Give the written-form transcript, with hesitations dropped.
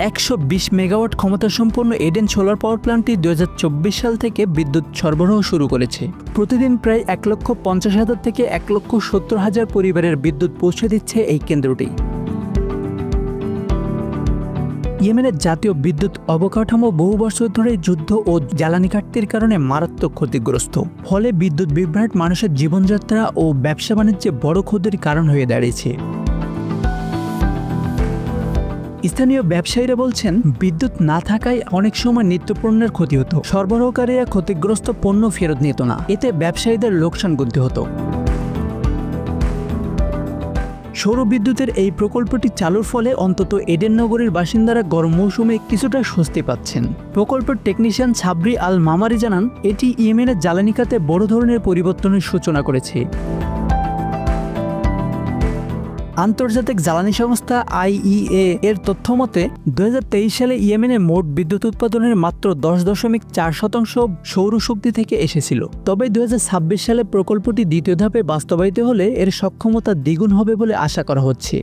120 megawatt ক্ষমতাসম্পন্ন Eden solar power প্ল্যান্টটি 2024 সাল থেকে বিদ্যুৎ সরবরাহ শুরু করেছে। প্রতিদিন প্রায় 1,50,000 থেকে 1,70,000 পরিবারের বিদ্যুৎ পৌঁছে দিচ্ছে এই কেন্দ্রটি। ইয়েমেনের জাতীয় বিদ্যুৎ অবকাঠামো বহু বছর ধরে যুদ্ধ ও জ্বালানি ঘাটতির কারণে মারাত্মক ক্ষতিগ্রস্ত। ফলে বিদ্যুৎ বিভ্রাট মানুষের জীবনযাত্রা ও ব্যবসা বাণিজ্যে বড় ক্ষতির কারণ হয়ে দাঁড়িয়েছে। স্থানীয় ব্যবসায়ীরা বলছেন, বিদ্যুৎ না থাকায় অনেক সময় নিত্যপণ্যের ক্ষতি হতো, সরবরাহকারীরা ক্ষতিগ্রস্ত পণ্য ফেরত নিত না, এতে ব্যবসায়ীদের লোকসান গুনতে হতো। সৌর বিদ্যুতের এই প্রকল্পটি চালুর ফলে অন্তত এডেন নগরীর বাসিন্দারা গরম মৌসুমে কিছুটা স্বস্তি পাচ্ছেন। প্রকল্পের টেকনিশিয়ান সাবরি আল মামারি জানান, এটি ইয়েমেনের জ্বালানি খাতে বড় ধরনের পরিবর্তনের সূচনা করেছে। আন্তর্জাতিক জ্বালানি সংস্থা IEA এর তথ্য মতে 2023 সালে ইয়েমেনে মোট বিদ্যুৎ উৎপাদনের মাত্র 10.4% সৌরশক্তি থেকে এসেছিল। তবে 2026 সালে প্রকল্পটি দ্বিতীয় ধাপে বাস্তবায়িত হলে এর সক্ষমতা দ্বিগুণ হবে বলে আশা করা হচ্ছে।